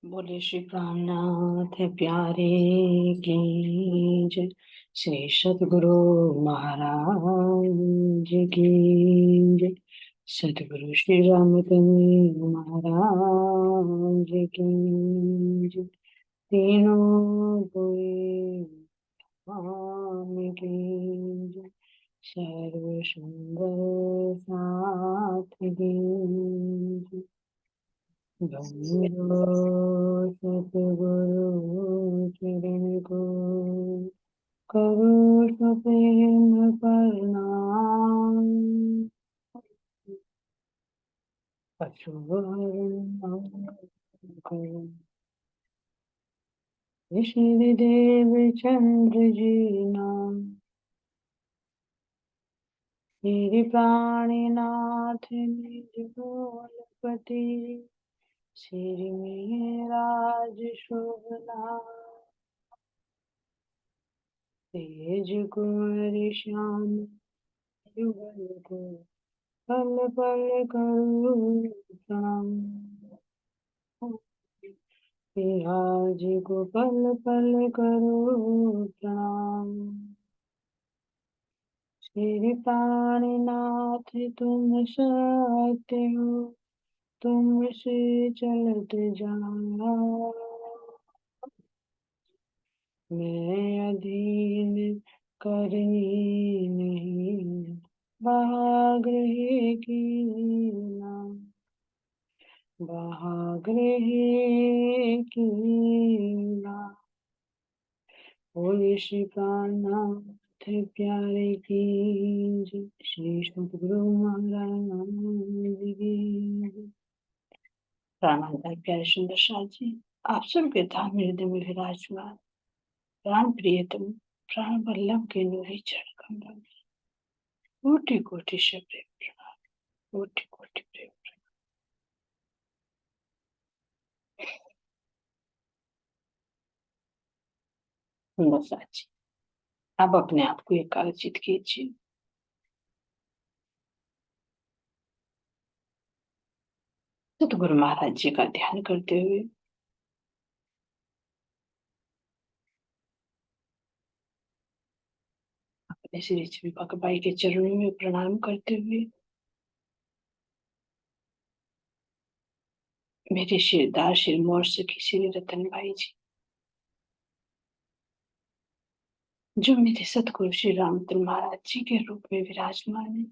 बोले श्री प्राणनाथ प्यारे की जय। श्री सतगुरु महाराज की जय। सतगुरु श्री रामचंद्र महाराज की जय। तीनों कोई स्वामी की जय। सर्व सुंदर साथ की जय। बंदो सतगुरु चरण को करो सप्रेम प्रणाम। ऋषि देव चंद्र जी नाम श्री प्राणीनाथ निज बोलपति श्री मेराज शुभ नाम तेज कुंवर श्याम युगल को पल पल करो प्रणाम। आज को पल पल करो प्रणाम। श्री प्राणनाथ तुम सत्य हो तुमसे चलत जाओ। मैं अधीन करनी नहीं बाग्रह की नाम बाग्रह की नाम। बोले श्री प्राणनाथ प्यारे की जय। श्री सतगुरु महाराज की जय। प्राणांतर प्यारे सुंदर साथ जी, आप सबके धाम हृदय में विराजमान प्राण प्रियतम प्राण वल्लभ के नूरी चरण कमलों में कोटि कोटि से प्रेम प्रणाम। कोटि कोटि प्रेम प्रणाम। सुंदर साथ जी, आप अपने आप को एकाग्रचित कीजिए। सतगुरु महाराज जी का ध्यान करते हुए अपने श्री श्री भगवाई के चरणों में प्रणाम करते हुए मेरे शिरदार शिरमौर सखी श्री रतन भाई जी, जो मेरे सतगुरु श्री रामचंद्र महाराज जी के रूप में विराजमान है,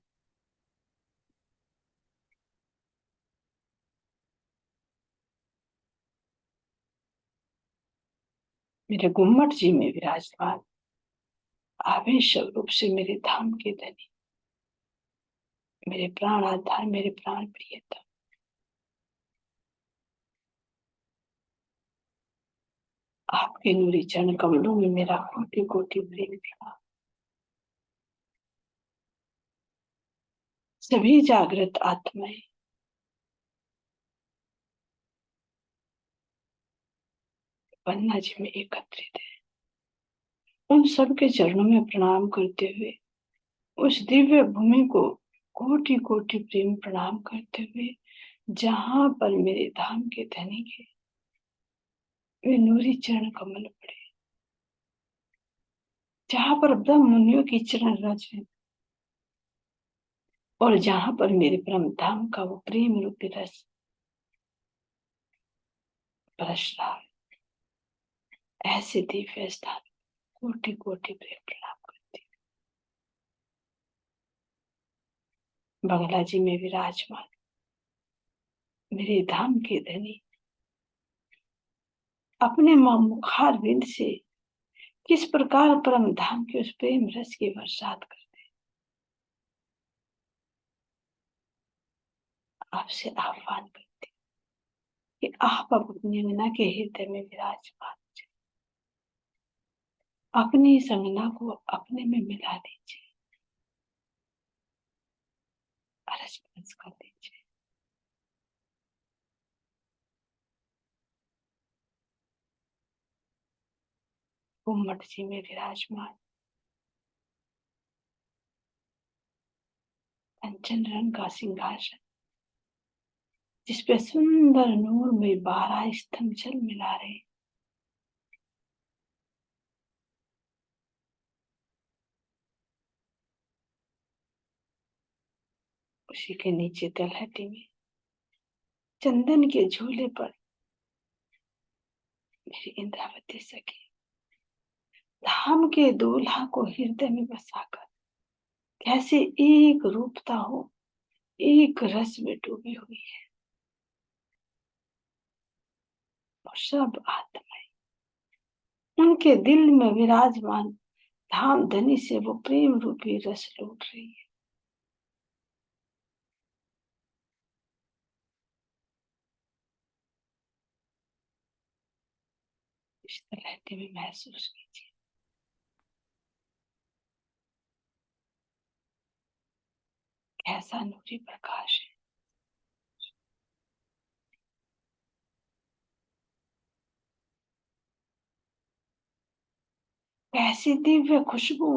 मेरे गुम्मट जी में विराजमान आवेश रूप से मेरे धाम के धनी, मेरे प्राण आधार, मेरे प्राण प्रियता, आपके नूरी चरण कमलों में मेरा कोटि कोटि प्रेम प्रणाम। सभी जागृत आत्माएं पन्ना जी में एकत्रित है, उन सब के चरणों में प्रणाम करते हुए उस दिव्य भूमि को कोटि कोटि प्रेम प्रणाम करते हुए जहां पर मेरे धाम के धनी के वे नूरी चरण कमल पड़े, जहां पर ब्रह्म मुनियों की चरण रज है और जहां पर मेरे परम धाम का वो प्रेम रूपी रस बरस रहा है, ऐसे दिव्य स्थान कोटि कोटि प्रेम प्रणाम करती हूँ। बंगला जी में विराजमान मेरे धाम के धनी अपने मुखारविंद से किस प्रकार परम धाम के उस प्रेम रस की बरसात करते, आपसे आह्वान करते कि आप अपनी अंगना के हृदय में विराजमान, अपनी संगना को अपने में मिला दीजिए, अरज कर दीजिए। गुम्मट जी में विराजमान कंचन रंग का सिंहासन जिसपे सुंदर नूर में 12 स्तंभ जल मिला रहे। उसी के नीचे तलहटी में चंदन के झूले पर मेरी इंद्रावती सखी धाम के दूल्हा को हृदय में बसाकर कैसे एक रूपता हो, एक रस में डूबी हुई है। और सब आत्माएं उनके दिल में विराजमान धाम धनी से वो प्रेम रूपी रस लूट रही है। इस तलहटी में महसूस कीजिए कैसा नूरी प्रकाश है, कैसी दिव्य खुशबू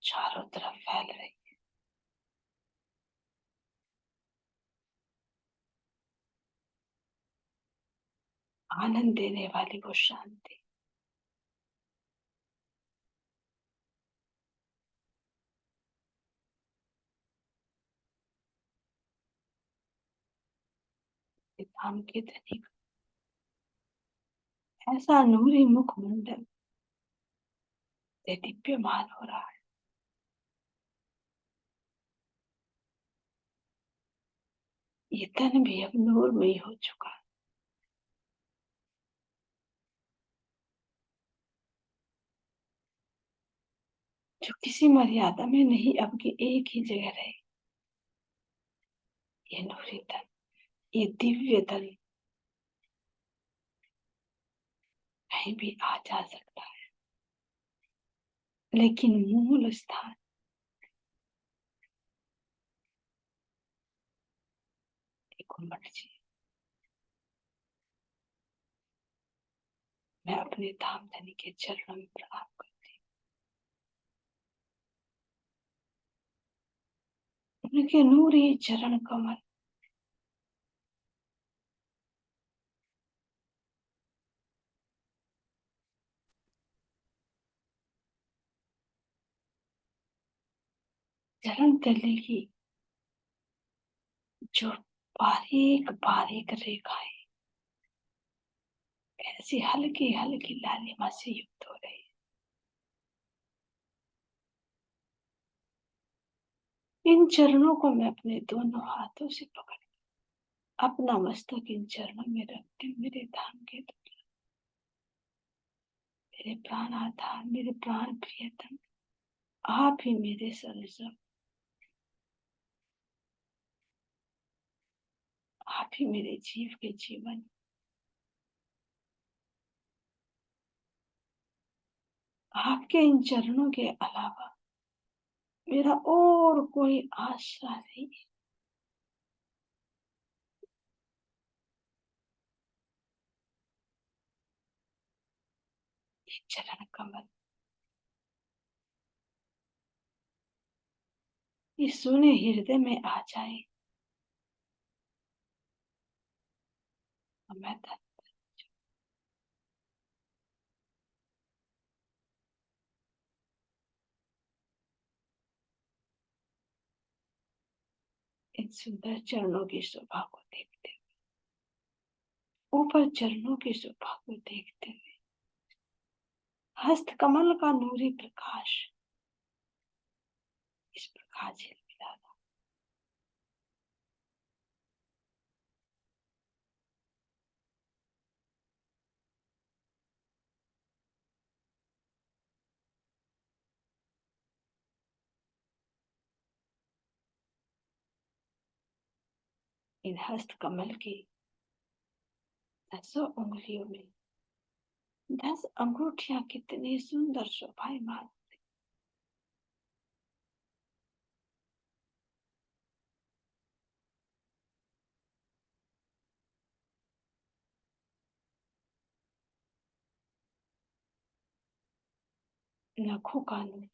चारों तरफ फैल रही है। आनंद देने वाली वो शांति, धाम के धनी ऐसा नूरी मुखमंडल से दिव्यमान हो रहा है। ये तन भी अब नूरमय हो चुका है। जो किसी मर्यादा में नहीं, अब की एक ही जगह रहे। ये नूरी तन, ये दिव्य तन कहीं भी आ जा सकता है, लेकिन मूल स्थान एक उम्मत जी। मैं अपने धाम धनी के चरणों में प्रणाम करती हूँ। उनके नूरी चरण कमल चरण तले की जो बारीक बारीक रेखाएं ऐसी हल्की हल्की लालिमा से युक्त हो रही है। इन चरणों को मैं अपने दोनों हाथों से पकड़ अपना मस्तक इन चरणों में रखती हूँ। मेरे धाम के दूल्हा, मेरे प्राण आधार, मेरे प्राण प्रियतम, आप ही मेरे सर्वस्व, आप ही मेरे जीव के जीवन। आपके इन चरणों के अलावा मेरा और कोई आशा नहीं है। ये चरण कमल ये सुने हृदय में आ जाए और मैं इन सुंदर चरणों की शोभा को देखते हुए, ऊपर चरणों की शोभा को देखते हुए, हस्त कमल का नूरी प्रकाश इस प्रकार झिलमिला था। इन हस्त कमल की 10 उंगलियों में 10 अंगूठियां कितनी सुंदर शोभायमान, नखों का नूर,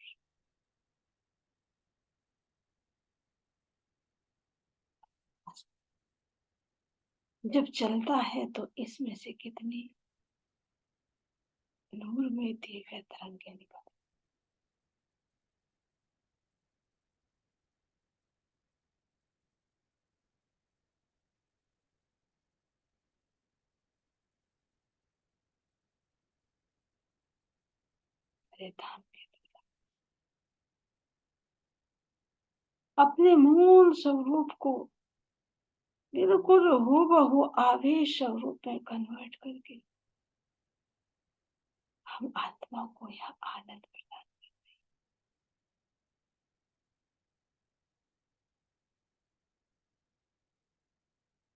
जब चलता है तो इसमें से कितनी नूर में दिव्य तरंगे निकल। मेरे धाम के अपने मूल स्वरूप को बिल्कुल हूबहू आवेश स्वरूप में कन्वर्ट करके हम आत्मा को यह आनंद प्रदान।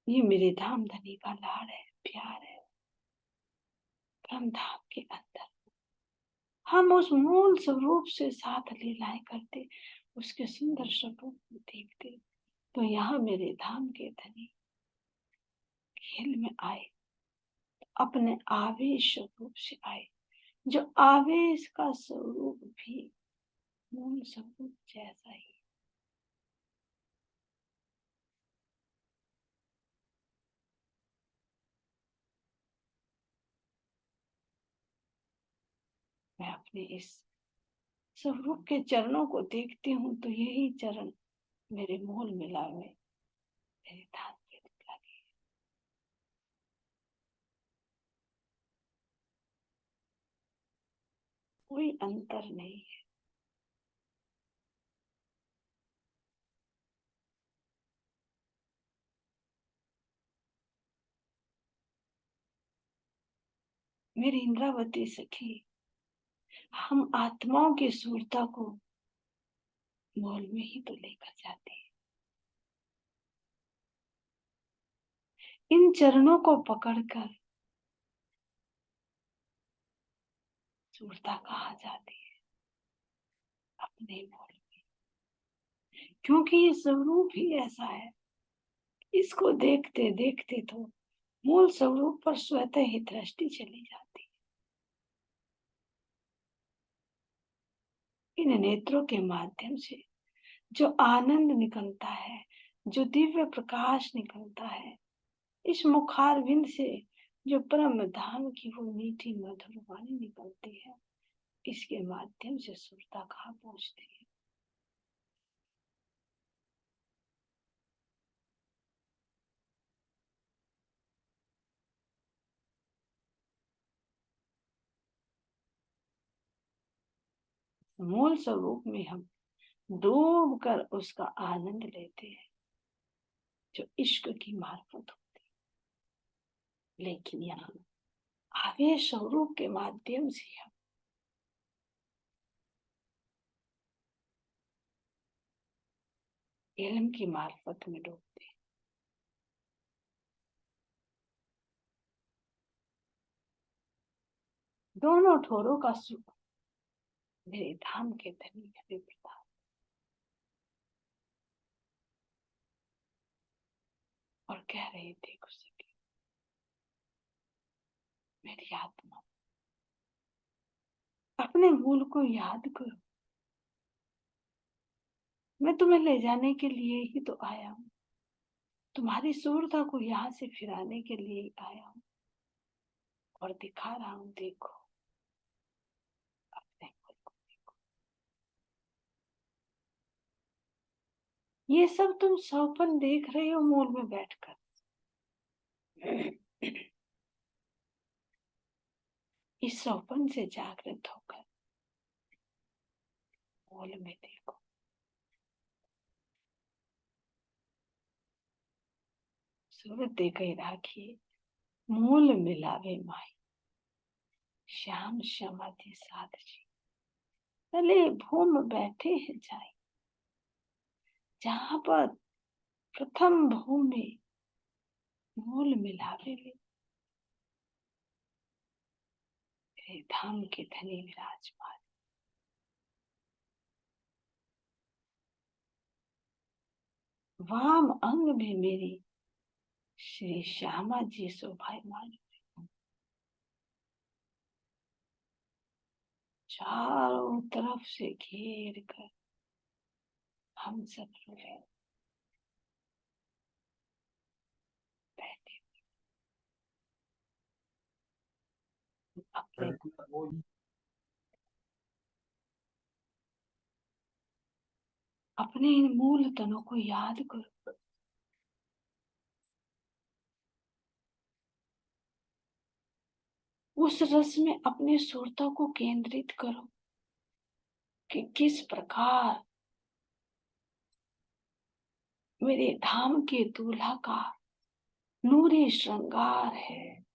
ये मेरे धाम धनी का लाड़ है, प्यार है। ब्रह्म धाम के अंदर हम उस मूल स्वरूप से साथ लीलाएं करते, उसके सुंदर स्वरूप को देखते, तो यहाँ मेरे धाम के धनी खेल में आए, अपने आवेश स्वरूप से आए, जो आवेश का स्वरूप भी मूल स्वरूप जैसा ही। मैं अपने इस स्वरूप के चरणों को देखती हूँ तो यही चरण मेरे मूल मिलाप में मेरे धाम के लगे। कोई अंतर नहीं है। मेरी इंद्रावती सखी, हम आत्माओं की सूरता को मोल में ही तो लेकर जाते हैं। इन चरणों को पकड़कर सूरता कहा जाती है अपने मोल में, क्योंकि ये स्वरूप ही ऐसा है। इसको देखते देखते तो मूल स्वरूप पर स्वतः ही दृष्टि चली जाती है। इन नेत्रों के माध्यम से जो आनंद निकलता है, जो दिव्य प्रकाश निकलता है, इस मुखारविंद से जो परम धाम की वो मीठी मधुर वाणी निकलती है, इसके माध्यम से सुरता कहाँ पहुंचती है। मूल स्वरूप में हम डूब कर उसका आनंद लेते हैं, जो इश्क की मार्फत होती है। लेकिन यहाँ आवेश स्वरूप के माध्यम से हम इल्म की मार्फत में डूबते हैं। दोनों ठोरों का सुख मेरे धाम के धनी हमें प्रदान। और कह रहे थे कुछ मेरी आत्मा, अपने मूल को याद करो। मैं तुम्हें ले जाने के लिए ही तो आया हूँ, तुम्हारी सूरता को यहाँ से फिराने के लिए ही आया हूँ और दिखा रहा हूँ, देखो अपने मूल को देखो। ये सब तुम सौपन देख रहे हो मूल में बैठकर। इस सौपन से जागृत होकर मूल में देखो। सूरत दे गई राखी मूल मिलावे माई, श्याम समाधि साध जी तले भूम बैठे हैं जाई। जहां पर प्रथम भूमि मूल मिलावे में मेरे धाम के धनी विराजमान। वाम अंग में मेरी श्री श्यामा जी शोभायमान, चारों तरफ से घेर कर हम सब लोग बैठे। अपने अपने इन मूल तनों को याद करो। उस रस में अपने सुरता को केंद्रित करो कि किस प्रकार मेरे धाम के दूल्हा का नूरी श्रृंगार है,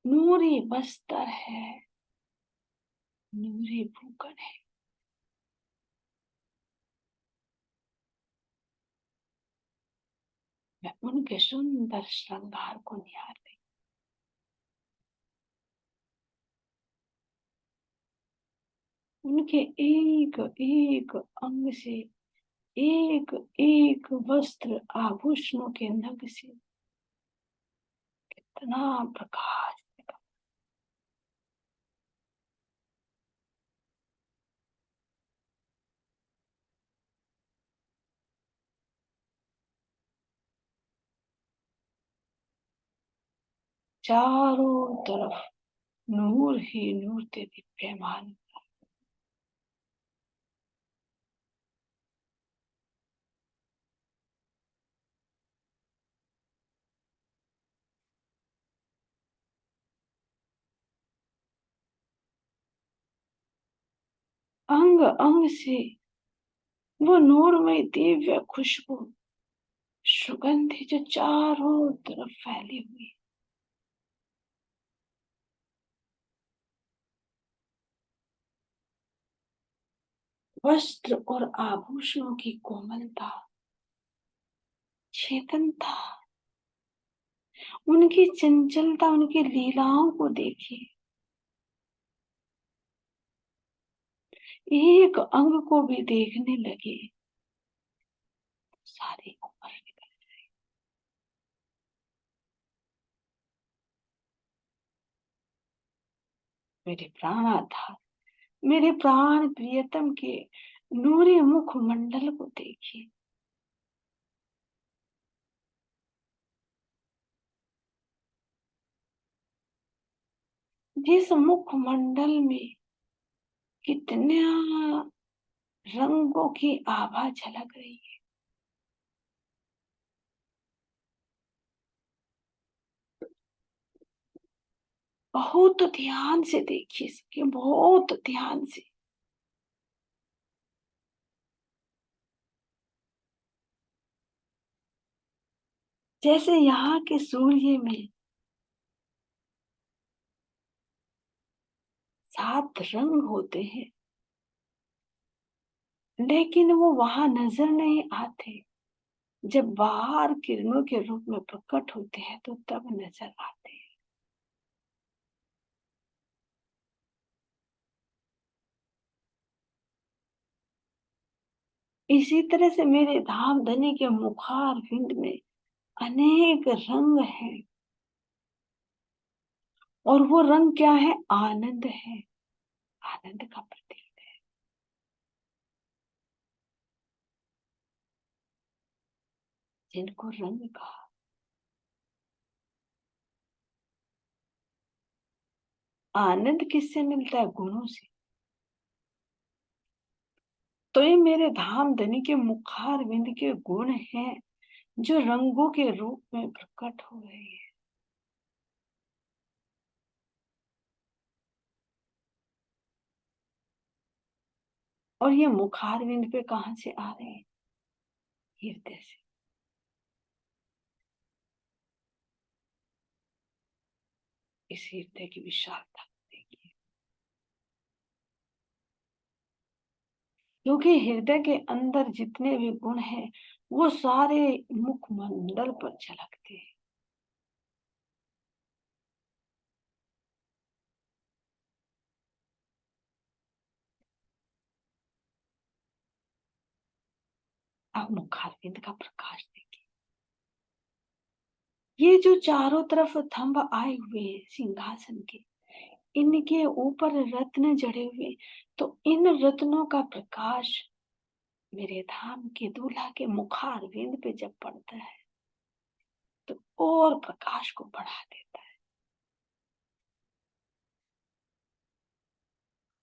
नूरी बस्तर है, नूरी भूखन है। मैं उनके सुंदर श्रृंगार को निहार रही, उनके एक एक अंग से, एक एक वस्त्र आभूषणों के नग से इतना प्रकाश निकल। चारों तरफ नूर ही नूर थे दीप्यमान। अंग अंग से वो नूरमय दिव्य खुशबू, सुगंधि जो चारों तरफ फैली हुई। वस्त्र और आभूषणों की कोमलता, चेतनता, उनकी चंचलता, उनकी लीलाओं को देखिए। एक अंग को भी देखने लगे सारी उम्र निकल। मेरे प्राणाधार, मेरे प्राण प्रियतम के नूरी मुख मंडल को देखिए। जिस मुख मंडल में कितने रंगों की आभा झलक रही है। बहुत ध्यान से देखिए इसके, बहुत ध्यान से। जैसे यहाँ के सूर्य में 7 रंग होते हैं, लेकिन वो वहां नजर नहीं आते। जब बाहर किरणों के रूप में प्रकट होते हैं तो तब नजर आते हैं। इसी तरह से मेरे धाम धनी के मुखार विंद में अनेक रंग हैं, और वो रंग क्या है? आनंद है, आनंद का प्रतीक है। जिनको रंग कहा, आनंद किससे मिलता है? गुणों से। तो ये मेरे धाम धनी के मुखार विंद के गुण हैं, जो रंगों के रूप में प्रकट हो रहे हैं। और ये मुखार विंद पे कहां से आ रहे हैं? हृदय से। इस हृदय की विशालता देखिए, क्योंकि हृदय के अंदर जितने भी गुण हैं वो सारे मुखमंडल पर झलकते हैं। आप मुखारविंद का प्रकाश देखिए। ये जो चारों तरफ थंब आए हुए हैं सिंहासन के, इनके ऊपर रत्न जड़े हुए, तो इन रत्नों का प्रकाश मेरे धाम के दूल्हा के मुखारविंद पे जब पड़ता है तो और प्रकाश को बढ़ा देता है।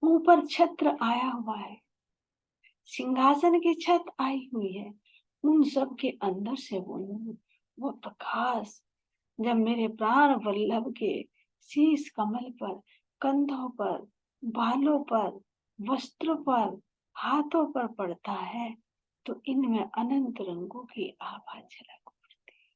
ऊपर छत्र आया हुआ है, सिंहासन की छत आई हुई है, उन सब के अंदर से वो प्रकाश जब मेरे प्राण वल्लभ के शीश कमल पर, कंधों पर, बालों पर, वस्त्रों पर, हाथों पर पड़ता है, तो इनमें अनंत रंगों की आभा झलक उठती है।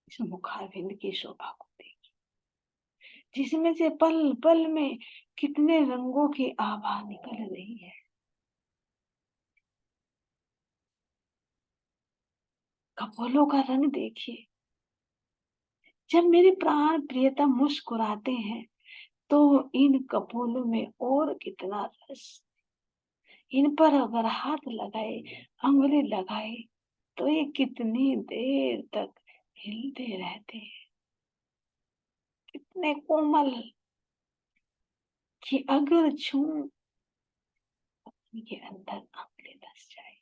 इस मुखारविंद की शोभा को देखिए, जिसमें से पल पल में कितने रंगों की आभा निकल रही है। कपोलों का रंग देखिए, जब मेरे प्राण प्रियतम मुस्कुराते हैं तो इन कपोलों में और कितना रस। इन पर अगर हाथ लगाए, अंगुली लगाए, तो ये कितनी देर तक हिलते रहते हैं। कितने कोमल कि अगर छू इनके अंदर अंगुली धस जाए।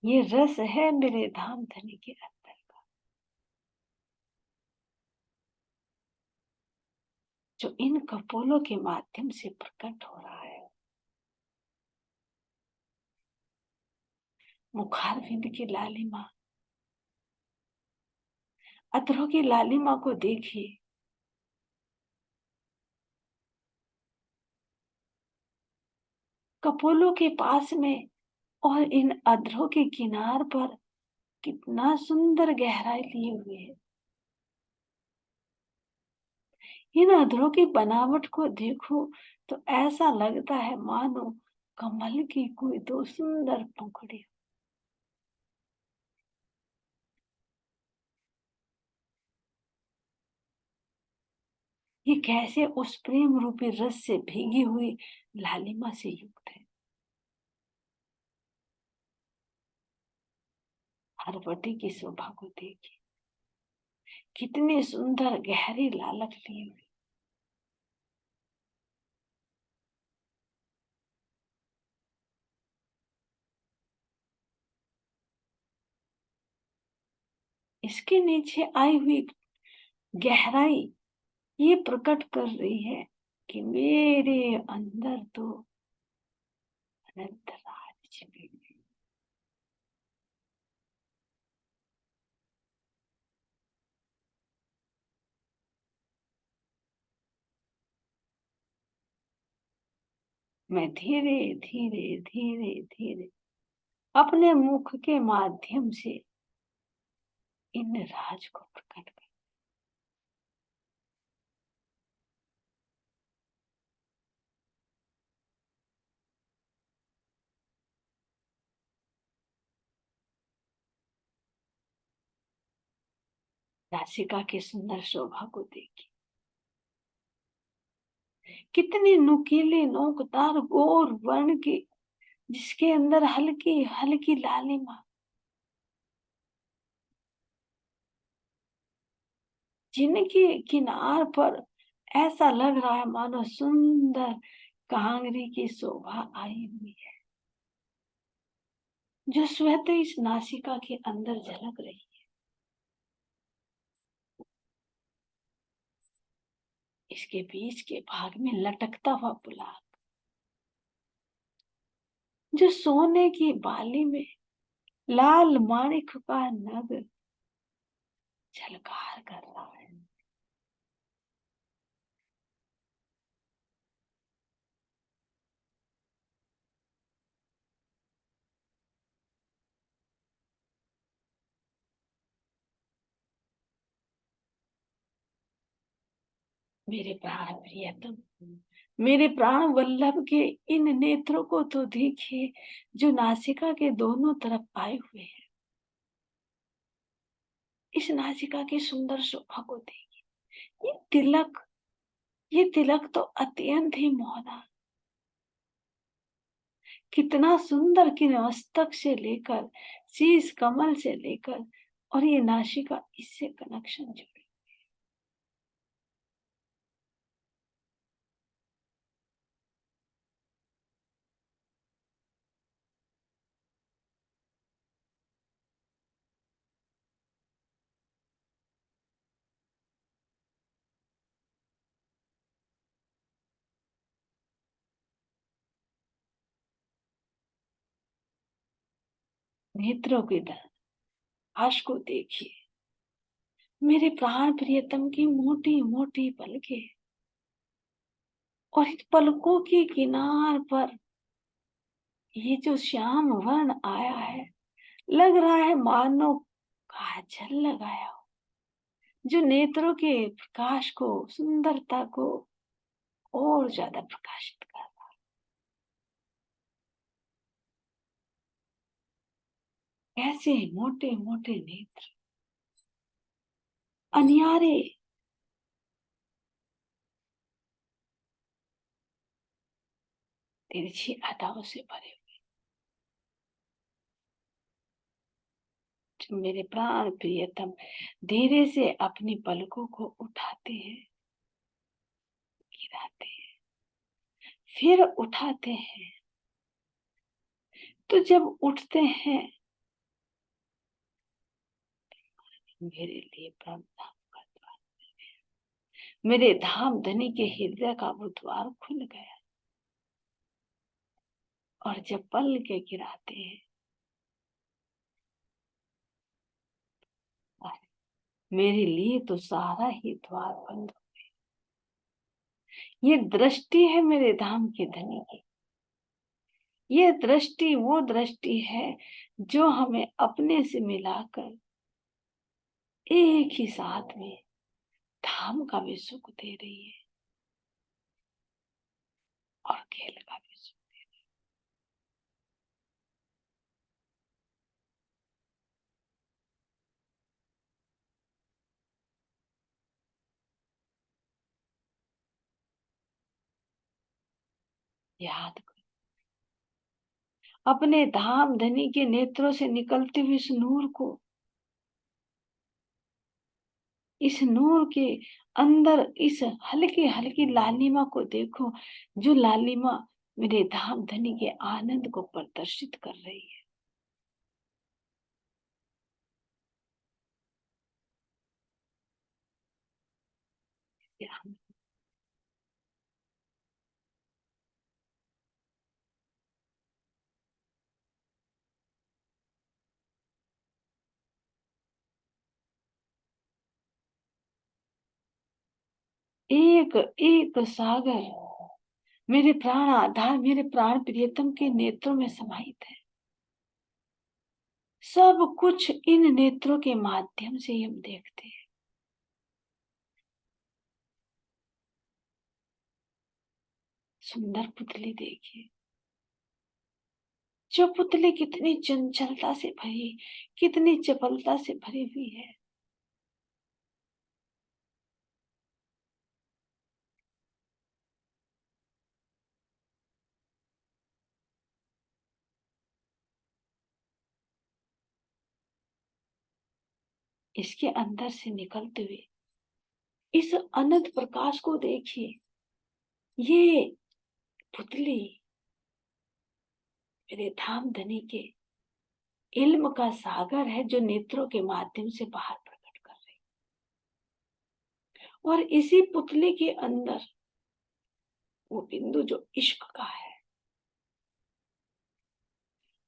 ये रस है मेरे धाम धनी के अंदर का, जो इन कपोलों के माध्यम से प्रकट हो रहा है। मुखारविंद की लालिमा, अधरों की लालिमा को देखिए। कपोलों के पास में और इन अधरों के किनार पर कितना सुंदर गहराई लिए हुए है। इन अधरों की बनावट को देखो तो ऐसा लगता है मानो कमल की कोई दो सुंदर पंखुड़ी। ये कैसे उस प्रेम रूपी रस से भीगी हुई लालिमा से युक्त है। हरवटी की शोभा को देखिए, कितनी सुंदर गहरी लालक ली हुई। इसके नीचे आई हुई गहराई ये प्रकट कर रही है कि मेरे अंदर तो अनंत राज छिपे हुए। मैं धीरे धीरे धीरे धीरे अपने मुख के माध्यम से इन राज को प्रकट कर। नासिका की सुंदर शोभा को देखिए, कितनी नुकीली नोकदार गोर वर्ण की, जिसके अंदर हल्की हल्की लालिमा, जिनके किनार पर ऐसा लग रहा है मानो सुंदर कांगरी की शोभा आई हुई है, जो स्वतः इस नासिका के अंदर झलक रही है। इसके बीच के भाग में लटकता हुआ बुलाक, जो सोने की बाली में लाल माणिक का नग झलकार कर रहा है। मेरे प्राण प्रियतम, मेरे प्राण वल्लभ के इन नेत्रों को तो देखिए, जो नासिका के दोनों तरफ आए हुए हैं। इस नासिका की सुंदर शोभा को देखिए। ये तिलक तो अत्यंत ही मोहना, कितना सुंदर कि मस्तक से लेकर शीश कमल से लेकर और ये नासिका इससे कनेक्शन जुड़ी। नेत्रों के आश को देखिए, मेरे प्राण प्रियतम की मोटी मोटी पलकें, और इन पलकों के किनार पर ये जो श्याम वर्ण आया है, लग रहा है मानो काजल लगाया हो, जो नेत्रों के प्रकाश को, सुंदरता को और ज्यादा प्रकाशित कर रहा है। ऐसे मोटे मोटे नेत्र, अनियारे, तिरछी अदाओं से भरे, जो मेरे प्राण प्रियतम धीरे से अपनी पलकों को उठाते हैं, गिराते हैं, फिर उठाते हैं। तो जब उठते हैं, मेरे लिए परम धाम का द्वार, मेरे धाम धनी के हृदय का वो द्वार खुल गया। और जब पल के गिराते हैं, मेरे लिए तो सारा ही द्वार बंद हो गया। ये दृष्टि है मेरे धाम के धनी की। ये दृष्टि वो दृष्टि है जो हमें अपने से मिलाकर एक ही साथ में धाम का भी सुख दे रही है और खेल का भी सुख दे रही है। याद करो, अपने धाम धनी के नेत्रों से निकलते हुए इस नूर को, इस नूर के अंदर इस हल्की हल्की लालिमा को देखो, जो लालिमा मेरे धाम धनी के आनंद को प्रदर्शित कर रही है। एक एक सागर मेरे प्राण आधार, मेरे प्राण प्रियतम के नेत्रों में समाहित है। सब कुछ इन नेत्रों के माध्यम से ही हम देखते हैं। सुंदर पुतली देखिए, जो पुतली कितनी चंचलता से भरी, कितनी चपलता से भरी हुई है। इसके अंदर से निकलते हुए इस अनंत प्रकाश को देखिए। ये पुतली मेरे धाम धनी के इल्म का सागर है, जो नेत्रों के माध्यम से बाहर प्रकट कर रही। और इसी पुतली के अंदर वो बिंदु जो इश्क का है,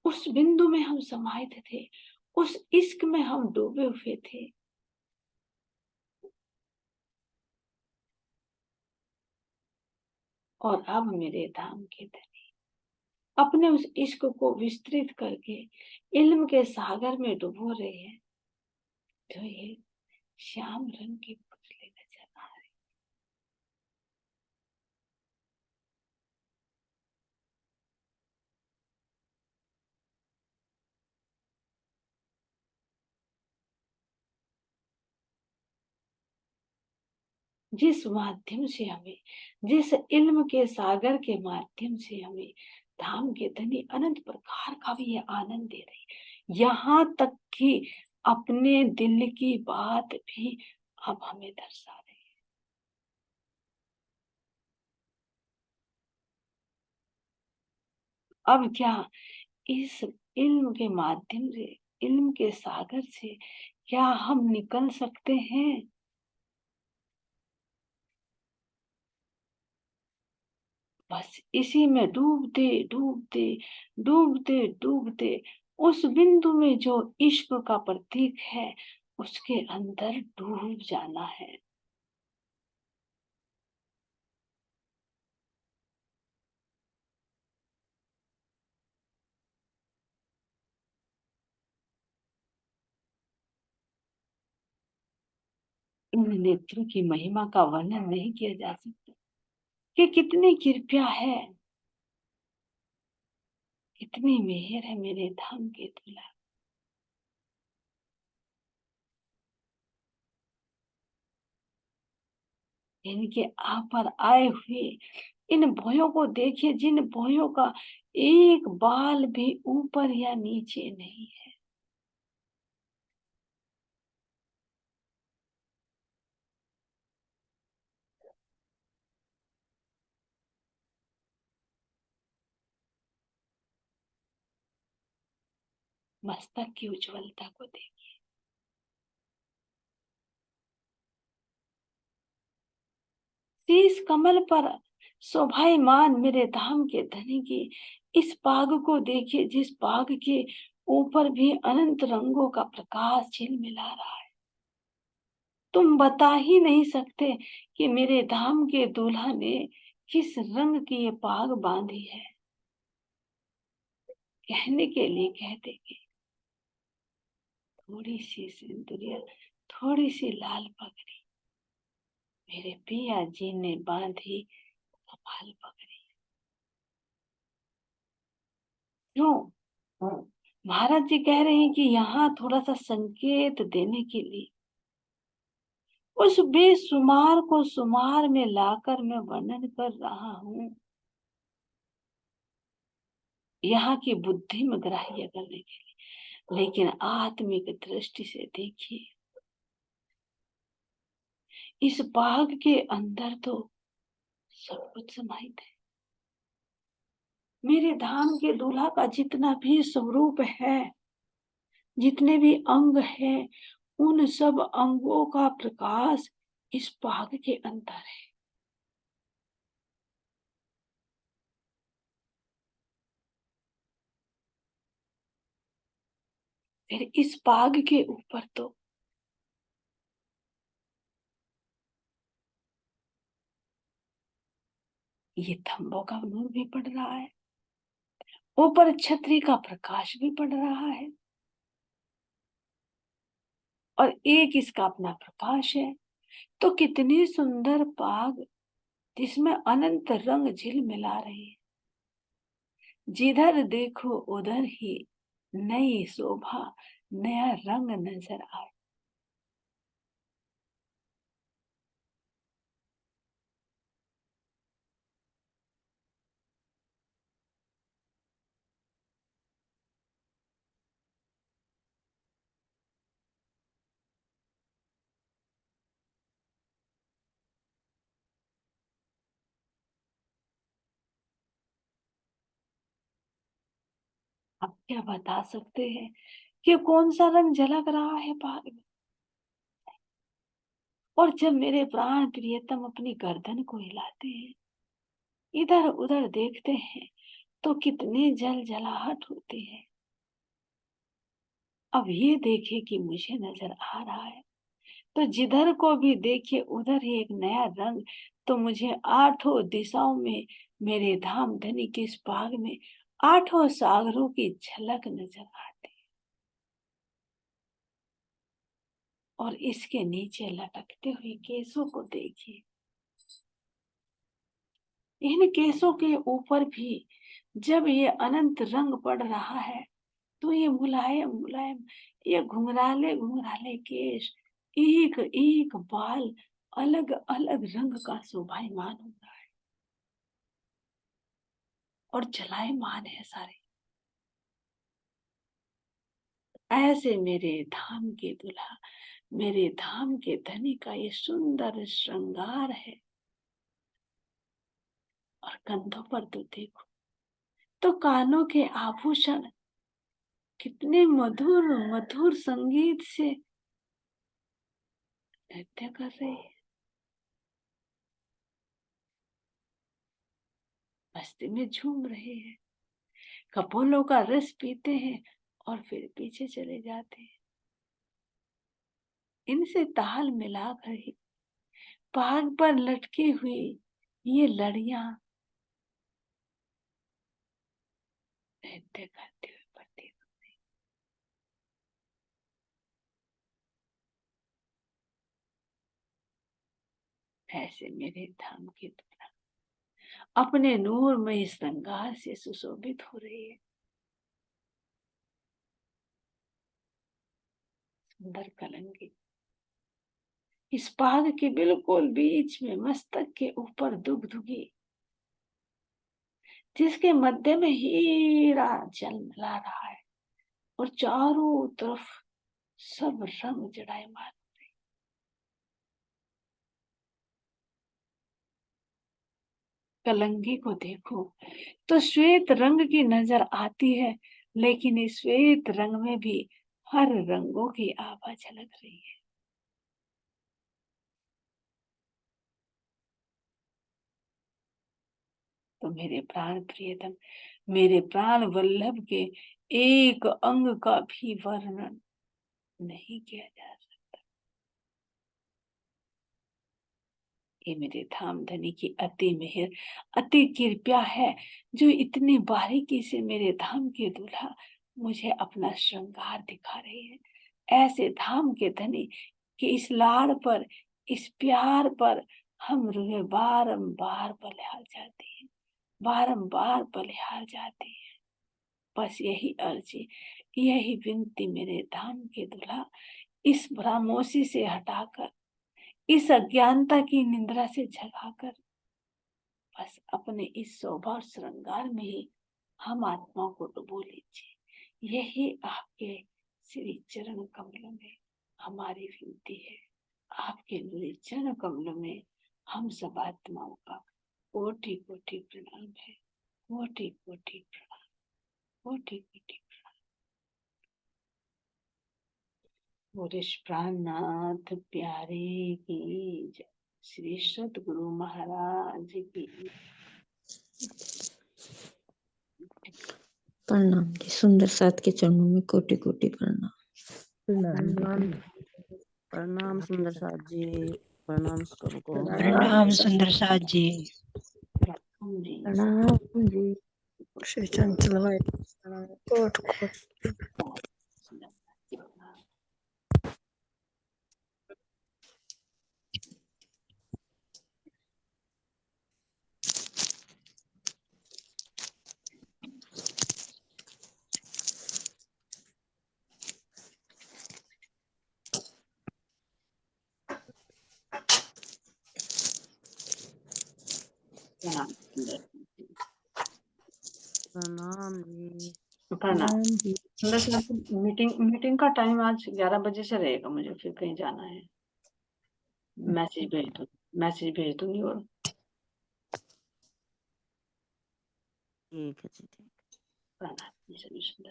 उस बिंदु में हम समाहित थे, उस इश्क में हम डूबे हुए थे। और अब मेरे धाम के धनी अपने उस इश्क को विस्तृत करके इल्म के सागर में डुबो रहे हैं। तो ये श्याम रंग की पुतली नजर आ रही। जिस माध्यम से हमें, जिस इल्म के सागर के माध्यम से हमें धाम के धनी अनंत प्रकार का भी ये आनंद दे रही है, यहाँ तक कि अपने दिल की बात भी अब हमें दर्शा रही है। अब क्या इस इल्म के माध्यम से, इल्म के सागर से क्या हम निकल सकते हैं? बस इसी में डूबते डूबते, डूबते डूबते उस बिंदु में जो इश्क का प्रतीक है, उसके अंदर डूब जाना है। इन नेत्रों की महिमा का वर्णन नहीं किया जा सकता कि कितनी कृपया है, कितनी मेहर है मेरे धाम के दूल्हा। इनके आप पर आए हुए इन भोयों को देखिए, जिन भोयों का एक बाल भी ऊपर या नीचे नहीं है। मस्तक की उज्जवलता को देखिए। शीश कमल पर शोभायमान मेरे धाम के धनी की इस पाग को देखिए, जिस पाग के ऊपर भी अनंत रंगों का प्रकाश झिलमिला रहा है। तुम बता ही नहीं सकते कि मेरे धाम के दूल्हा ने किस रंग की ये पाग बांधी है। कहने के लिए कह देंगे, थोड़ी सी सिंदूरिया, थोड़ी सी लाल पगड़ी, मेरे पिया जी ने बांधी कपाल पगड़ी। क्यों? महाराज जी कह रहे हैं कि यहाँ थोड़ा सा संकेत देने के लिए उस बेसुमार को सुमार में लाकर मैं वर्णन कर रहा हूँ, यहाँ की बुद्धि में ग्राह्य करने के लिए। लेकिन आत्मिक दृष्टि से देखिए, इस बाग के अंदर तो सब कुछ समाहित है। मेरे धाम के दूल्हा का जितना भी स्वरूप है, जितने भी अंग हैं, उन सब अंगों का प्रकाश इस बाग के अंदर है। फिर इस बाग के ऊपर तो ये थंबों का नूर भी पड़ रहा है, ऊपर छतरी का प्रकाश भी पड़ रहा है, और एक इसका अपना प्रकाश है। तो कितनी सुंदर बाग, जिसमें अनंत रंग झिलमिला रहे हैं। जिधर देखो उधर ही नई शोभा, नया रंग नजर आए। अब क्या बता सकते हैं कि कौन सा रंग झलक रहा है बाग में। और जब मेरे प्राण प्रियतम अपनी गर्दन को हिलाते हैं, इधर उधर देखते हैं, तो कितनी जल जलाहट होती है। अब ये देखिए कि मुझे नजर आ रहा है, तो जिधर को भी देखिए उधर ही एक नया रंग। तो मुझे आठों दिशाओं में मेरे धाम धनी के इस बाग में आठों सागरों की झलक नजर आती है। और इसके नीचे लटकते हुए केसों को देखिए, इन केसों के ऊपर भी जब ये अनंत रंग पड़ रहा है, तो ये मुलायम मुलायम, ये घुंघराले घुंघराले केश, एक एक बाल अलग अलग रंग का शोभायमान हो रहा है और चलायमान है सारे। ऐसे मेरे धाम के दूल्हा, मेरे धाम के धनी का ये सुंदर श्रृंगार है। और कंधों पर तो देखो, तो कानों के आभूषण कितने मधुर मधुर संगीत से नृत्य कर रहे हैं, मस्ती में झूम रहे हैं, कपोलों का रस पीते हैं और फिर पीछे चले जाते हैं। इनसे ताल मिलाकर ही पहाड़ पर लटके हुए ये लड़ियां नृत्य करते हुए प्रतीत होती। ऐसे मेरे धाम की दुल्हन अपने नूरमय श्रृंगार से सुशोभित हो रही है। सुंदर कलंगी इस पाग के बिल्कुल बीच में मस्तक के ऊपर दुगदुगी, जिसके मध्य में हीरा जलमला रहा है और चारों तरफ सब रंग जड़ायमान। कलंगी को देखो तो श्वेत रंग की नजर आती है, लेकिन इस श्वेत रंग में भी हर रंगों की आभा झलक रही है। तो मेरे प्राण प्रियतम, मेरे प्राण वल्लभ के एक अंग का भी वर्णन नहीं किया जा सकता। ये मेरे धाम धनी की अति मेहर, अति कृपा है, जो इतनी बारीकी से मेरे धाम के दूल्हा मुझे अपना श्रृंगार दिखा रही है। ऐसे धाम के धनी कि इस लाड़ पर, इस प्यार पर हम रूहे बारंबार बलिहार जाते हैं, बारंबार बलिहार जाते हैं। बस यही अर्जी, यही विनती मेरे धाम के दूल्हा, इस भ्रामोशी से हटाकर, इस अज्ञानता की निंद्रा से जगाकर, बस अपने इस शोभा और श्रृंगार में ही हम आत्मा को डुबो लीजिए। यही आपके श्री चरण कमलों में हमारी विनती है। आपके चरण कमलों में हम सब आत्माओं का कोटि कोटि प्रणाम है। कोटि कोटि प्रणाम, कोटि कोटि प्रणाम। पुरुष प्राणनाथ प्यारे की जय। श्री सतगुरु महाराज की प्रणाम जी। सुंदर साथ के चरणों में कोटि कोटि प्रणाम। प्रणाम सुंदर साथ जी, प्रणाम सबको। प्रणाम सुंदर साथ जी। प्रणाम जी। श्री चंचल भाई प्रणाम। कोट कोट प्रणाम जी। प्रणाम। जी। मीटिंग का टाइम आज 11 बजे से रहेगा, मुझे फिर कहीं जाना है। मैसेज भेज दूंगी। और ठीक है जी, ठीक। प्रणाम।